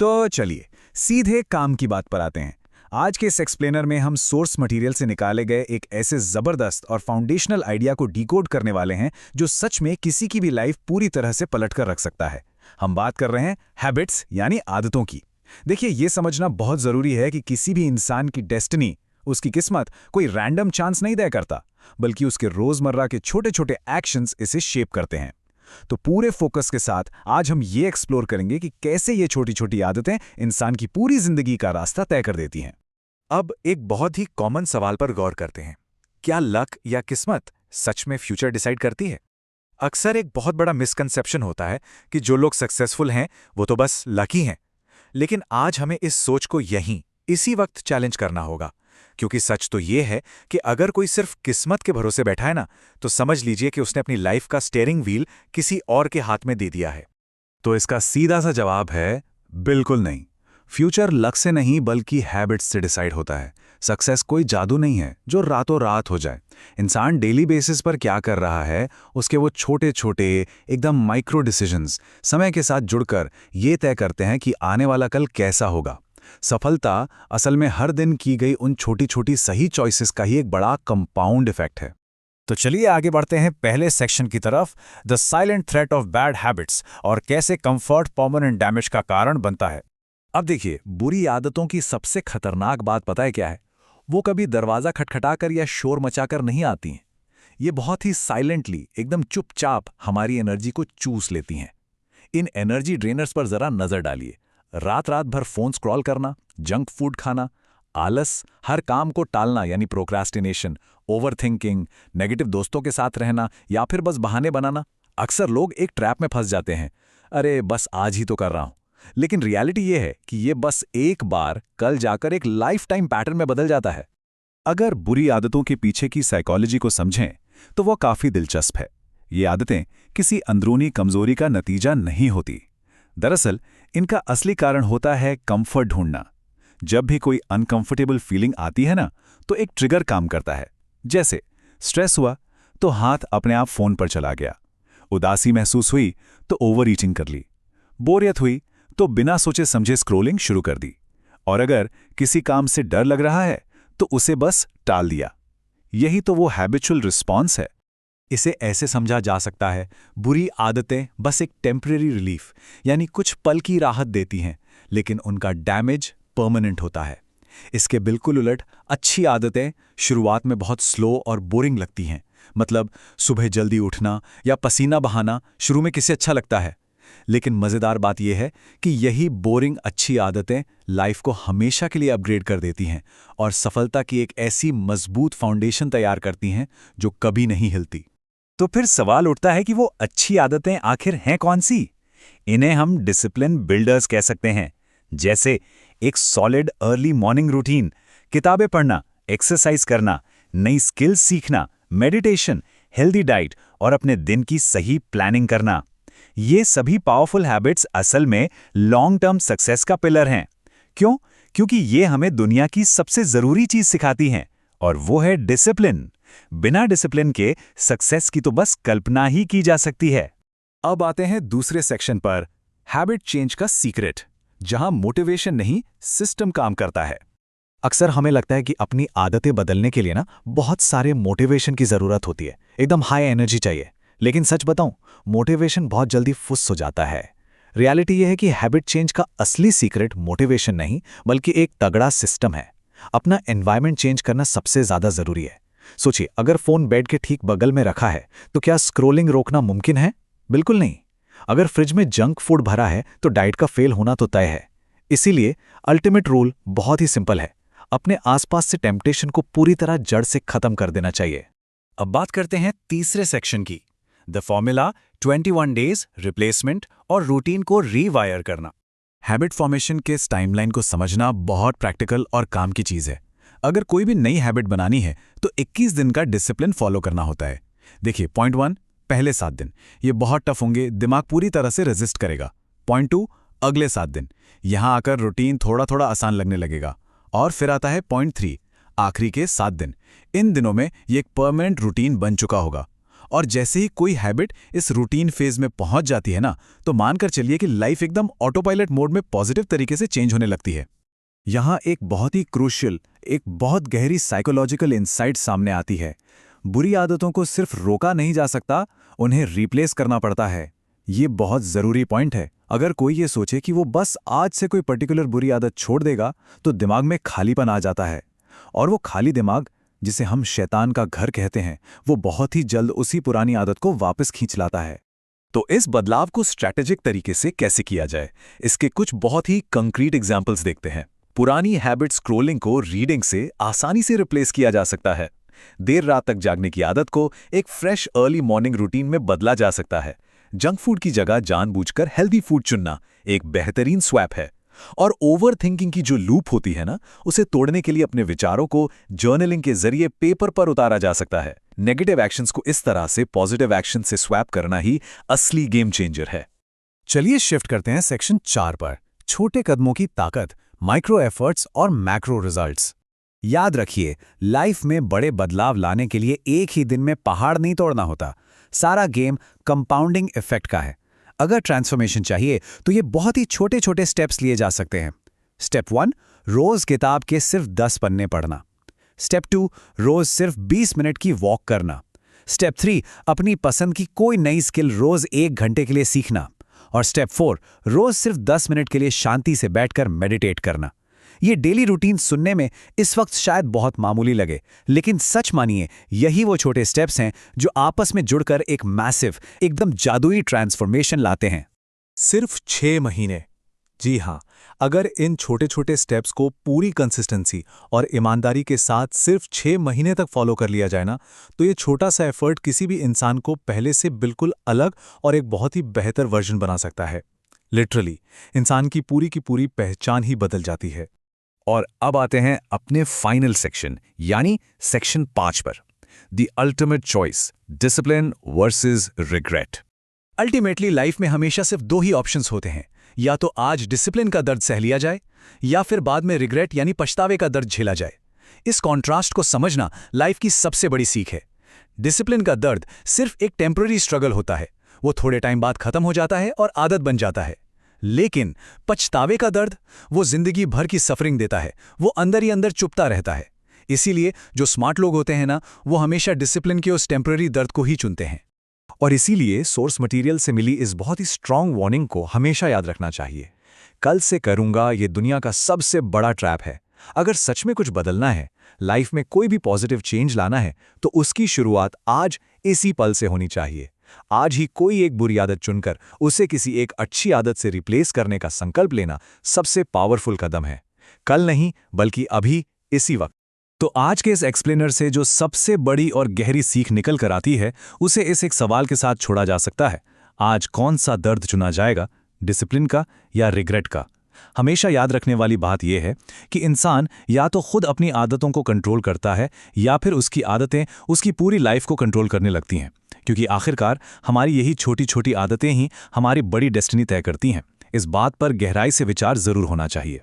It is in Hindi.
तो चलिए सीधे काम की बात पर आते हैं। आज के इस एक्सप्लेनर में हम सोर्स मटेरियल से निकाले गए एक ऐसे जबरदस्त और फाउंडेशनल आइडिया को डिकोड करने वाले हैं जो सच में किसी की भी लाइफ पूरी तरह से पलटकर रख सकता है। हम बात कर रहे हैं हैबिट्स यानी आदतों की। देखिए, ये समझना बहुत जरूरी है कि किसी भी इंसान की डेस्टिनी, उसकी किस्मत कोई रैंडम चांस नहीं तय करता, बल्कि उसके रोजमर्रा के छोटे छोटे एक्शंस इसे शेप करते हैं। तो पूरे फोकस के साथ आज हम ये एक्सप्लोर करेंगे कि कैसे ये छोटी छोटी आदतें इंसान की पूरी जिंदगी का रास्ता तय कर देती हैं। अब एक बहुत ही कॉमन सवाल पर गौर करते हैं। क्या लक या किस्मत सच में फ्यूचर डिसाइड करती है? अक्सर एक बहुत बड़ा मिसकंसेप्शन होता है कि जो लोग सक्सेसफुल हैं वो तो बस लकी हैं। लेकिन आज हमें इस सोच को इसी वक्त चैलेंज करना होगा, क्योंकि सच तो ये है कि अगर कोई सिर्फ किस्मत के भरोसे बैठा है ना, तो समझ लीजिए कि उसने अपनी लाइफ का स्टीयरिंग व्हील किसी और के हाथ में दे दिया है। तो इसका सीधा सा जवाब है बिल्कुल नहीं। फ्यूचर लक से नहीं बल्कि हैबिट्स से डिसाइड होता है। सक्सेस कोई जादू नहीं है जो रातों रात हो जाए। इंसान डेली बेसिस पर क्या कर रहा है, उसके वो छोटे छोटे एकदम माइक्रो डिसीजंस समय के साथ जुड़कर ये तय करते हैं कि आने वाला कल कैसा होगा। सफलता असल में हर दिन की गई उन छोटी छोटी सही चॉइसेस का ही एक बड़ा कंपाउंड इफेक्ट है। तो चलिए आगे बढ़ते हैं पहले सेक्शन की तरफ, the silent threat of bad habits और कैसे कंफर्ट परमानेंट डैमेज का कारण बनता है। अब देखिए, बुरी आदतों की सबसे खतरनाक बात पता है क्या है? वो कभी दरवाजा खटखटाकर या शोर मचाकर नहीं आती हैं। ये बहुत ही साइलेंटली, एकदम चुपचाप हमारी एनर्जी को चूस लेती हैं। इन एनर्जी ड्रेनर्स पर जरा नजर डालिए। रात रात भर फोन स्क्रॉल करना, जंक फूड खाना, आलस, हर काम को टालना यानी प्रोक्रास्टिनेशन, ओवरथिंकिंग, नेगेटिव दोस्तों के साथ रहना या फिर बस बहाने बनाना। अक्सर लोग एक ट्रैप में फंस जाते हैं, अरे बस आज ही तो कर रहा हूं। लेकिन रियलिटी ये है कि ये बस एक बार कल जाकर एक लाइफ टाइम पैटर्न में बदल जाता है। अगर बुरी आदतों के पीछे की साइकोलॉजी को समझें तो वो काफी दिलचस्प है। ये आदतें किसी अंदरूनी कमजोरी का नतीजा नहीं होती। दरअसल इनका असली कारण होता है कंफर्ट ढूंढना। जब भी कोई अनकंफर्टेबल फीलिंग आती है ना, तो एक ट्रिगर काम करता है। जैसे स्ट्रेस हुआ तो हाथ अपने आप फोन पर चला गया, उदासी महसूस हुई तो ओवर ईटिंग कर ली, बोरियत हुई तो बिना सोचे समझे स्क्रोलिंग शुरू कर दी, और अगर किसी काम से डर लग रहा है तो उसे बस टाल दिया। यही तो वो हैबिचुअल रिस्पॉन्स है। इसे ऐसे समझा जा सकता है, बुरी आदतें बस एक टेम्परेरी रिलीफ यानी कुछ पल की राहत देती हैं, लेकिन उनका डैमेज परमानेंट होता है। इसके बिल्कुल उलट अच्छी आदतें शुरुआत में बहुत स्लो और बोरिंग लगती हैं। मतलब सुबह जल्दी उठना या पसीना बहाना शुरू में किसे अच्छा लगता है, लेकिन मज़ेदार बात यह है कि यही बोरिंग अच्छी आदतें लाइफ को हमेशा के लिए अपग्रेड कर देती हैं और सफलता की एक ऐसी मजबूत फाउंडेशन तैयार करती हैं जो कभी नहीं हिलती। तो फिर सवाल उठता है कि वो अच्छी आदतें आखिर हैं कौन सी? इन्हें हम डिसिप्लिन बिल्डर्स कह सकते हैं। जैसे एक सॉलिड अर्ली मॉर्निंग रूटीन, किताबें पढ़ना, एक्सरसाइज करना, नई स्किल्स सीखना, मेडिटेशन, हेल्दी डाइट और अपने दिन की सही प्लानिंग करना। ये सभी पावरफुल हैबिट्स असल में लॉन्ग टर्म सक्सेस का पिलर हैं। क्यों? क्योंकि ये हमें दुनिया की सबसे जरूरी चीज सिखाती हैं, और वो है डिसिप्लिन। बिना डिसिप्लिन के सक्सेस की तो बस कल्पना ही की जा सकती है। अब आते हैं दूसरे सेक्शन पर, हैबिट चेंज का सीक्रेट, जहां मोटिवेशन नहीं सिस्टम काम करता है। अक्सर हमें लगता है कि अपनी आदतें बदलने के लिए ना बहुत सारे मोटिवेशन की जरूरत होती है, एकदम हाई एनर्जी चाहिए। लेकिन सच बताऊं, मोटिवेशन बहुत जल्दी फुस हो जाता है। रियलिटी यह है कि हैबिट चेंज का असली सीक्रेट मोटिवेशन नहीं बल्कि एक तगड़ा सिस्टम है। अपना एनवायरनमेंट चेंज करना सबसे ज्यादा जरूरी है। सोचिए, अगर फोन बेड के ठीक बगल में रखा है तो क्या स्क्रोलिंग रोकना मुमकिन है? बिल्कुल नहीं। अगर फ्रिज में जंक फूड भरा है तो डाइट का फेल होना तो तय है। इसीलिए अल्टीमेट रूल बहुत ही सिंपल है, अपने आसपास से टेम्पटेशन को पूरी तरह जड़ से खत्म कर देना चाहिए। अब बात करते हैं तीसरे सेक्शन की, द फॉर्मूला 21 डेज रिप्लेसमेंट और रूटीन को रीवायर करना। हैबिट फॉर्मेशन के इस टाइमलाइन को समझना बहुत प्रैक्टिकल और काम की चीज है। अगर कोई भी नई हैबिट बनानी है तो 21 दिन का डिसिप्लिन फॉलो करना होता है। देखिए, पॉइंट 1, पहले 7 दिन ये बहुत टफ होंगे, दिमाग पूरी तरह से रेजिस्ट करेगा। पॉइंट 2, अगले 7 दिन, यहां आकर रूटीन थोड़ा थोड़ा आसान लगने लगेगा। और फिर आता है पॉइंट 3, आखिरी के 7 दिन। इन दिनों में ये एक परमानेंट रूटीन बन चुका होगा। और जैसे ही कोई हैबिट इस रूटीन फेज में पहुंच जाती है ना, तो मानकर चलिए कि लाइफ एकदम ऑटो पायलट मोड में पॉजिटिव तरीके से चेंज होने लगती है। यहाँ एक बहुत ही क्रूशियल, एक बहुत गहरी साइकोलॉजिकल इंसाइट सामने आती है। बुरी आदतों को सिर्फ रोका नहीं जा सकता, उन्हें रिप्लेस करना पड़ता है। ये बहुत ज़रूरी पॉइंट है। अगर कोई ये सोचे कि वो बस आज से कोई पर्टिकुलर बुरी आदत छोड़ देगा, तो दिमाग में खालीपन आ जाता है, और वो खाली दिमाग, जिसे हम शैतान का घर कहते हैं, वो बहुत ही जल्द उसी पुरानी आदत को वापस खींच लाता है। तो इस बदलाव को स्ट्रैटेजिक तरीके से कैसे किया जाए, इसके कुछ बहुत ही कंक्रीट एग्जाम्पल्स देखते हैं। पुरानी हैबिट स्क्रोलिंग को रीडिंग से आसानी से रिप्लेस किया जा सकता है। देर रात तक जागने की आदत को एक फ्रेश अर्ली मॉर्निंग रूटीन में बदला जा सकता है। जंक फूड की जगह जानबूझकर हेल्दी फूड चुनना एक बेहतरीन स्वैप है। और ओवर थिंकिंग की जो लूप होती है ना, उसे तोड़ने के लिए अपने विचारों को जर्नलिंग के जरिए पेपर पर उतारा जा सकता है। नेगेटिव एक्शंस को इस तरह से पॉजिटिव एक्शन से स्वैप करना ही असली गेम चेंजर है। चलिए शिफ्ट करते हैं सेक्शन 4 पर, छोटे कदमों की ताकत, माइक्रो एफर्ट्स और मैक्रो रिजल्ट्स। याद रखिए, लाइफ में बड़े बदलाव लाने के लिए एक ही दिन में पहाड़ नहीं तोड़ना होता। सारा गेम कंपाउंडिंग इफेक्ट का है। अगर ट्रांसफॉर्मेशन चाहिए तो ये बहुत ही छोटे छोटे स्टेप्स लिए जा सकते हैं। स्टेप 1, रोज किताब के सिर्फ 10 पन्ने पढ़ना। स्टेप 2, रोज सिर्फ 20 मिनट की वॉक करना। स्टेप 3, अपनी पसंद की कोई नई स्किल रोज 1 घंटे के लिए सीखना। और स्टेप 4, रोज सिर्फ 10 मिनट के लिए शांति से बैठकर मेडिटेट करना। ये डेली रूटीन सुनने में इस वक्त शायद बहुत मामूली लगे, लेकिन सच मानिए, यही वो छोटे स्टेप्स हैं जो आपस में जुड़कर एक मैसिव, एकदम जादुई ट्रांसफॉर्मेशन लाते हैं। सिर्फ 6 महीने। जी हाँ, अगर इन छोटे छोटे स्टेप्स को पूरी कंसिस्टेंसी और ईमानदारी के साथ सिर्फ 6 महीने तक फॉलो कर लिया जाए ना, तो ये छोटा सा एफर्ट किसी भी इंसान को पहले से बिल्कुल अलग और एक बहुत ही बेहतर वर्जन बना सकता है। लिटरली इंसान की पूरी पहचान ही बदल जाती है। और अब आते हैं अपने फाइनल सेक्शन, यानी सेक्शन 5 पर, the ultimate choice, discipline versus regret. Ultimately life में हमेशा सिर्फ 2 ही ऑप्शंस होते हैं, या तो आज डिसिप्लिन का दर्द सह लिया जाए, या फिर बाद में रिग्रेट यानी पछतावे का दर्द झेला जाए। इस कॉन्ट्रास्ट को समझना लाइफ की सबसे बड़ी सीख है। डिसिप्लिन का दर्द सिर्फ एक टेम्पररी स्ट्रगल होता है, वो थोड़े टाइम बाद खत्म हो जाता है और आदत बन जाता है। लेकिन पछतावे का दर्द, वो जिंदगी भर की सफरिंग देता है, वो अंदर ही अंदर चुपता रहता है। इसीलिए जो स्मार्ट लोग होते हैं ना, वो हमेशा डिसिप्लिन के उस टेम्पररी दर्द को ही चुनते हैं। और इसीलिए सोर्स मटेरियल से मिली इस बहुत ही स्ट्रांग वार्निंग को हमेशा याद रखना चाहिए। कल से करूंगा ये दुनिया का सबसे बड़ा ट्रैप है। अगर सच में कुछ बदलना है, लाइफ में कोई भी पॉजिटिव चेंज लाना है, तो उसकी शुरुआत आज इसी पल से होनी चाहिए। आज ही कोई एक बुरी आदत चुनकर उसे किसी एक अच्छी आदत से रिप्लेस करने का संकल्प लेना सबसे पावरफुल कदम है। कल नहीं, बल्कि अभी, इसी वक्त। तो आज के इस एक्सप्लेनर से जो सबसे बड़ी और गहरी सीख निकल कर आती है, उसे इस एक सवाल के साथ छोड़ा जा सकता है: आज कौन सा दर्द चुना जाएगा, डिसिप्लिन का या रिग्रेट का? हमेशा याद रखने वाली बात यह है कि इंसान या तो खुद अपनी आदतों को कंट्रोल करता है, या फिर उसकी आदतें उसकी पूरी लाइफ को कंट्रोल करने लगती हैं। क्योंकि आखिरकार हमारी यही छोटी छोटी आदतें ही हमारी बड़ी डेस्टिनी तय करती हैं। इस बात पर गहराई से विचार जरूर होना चाहिए।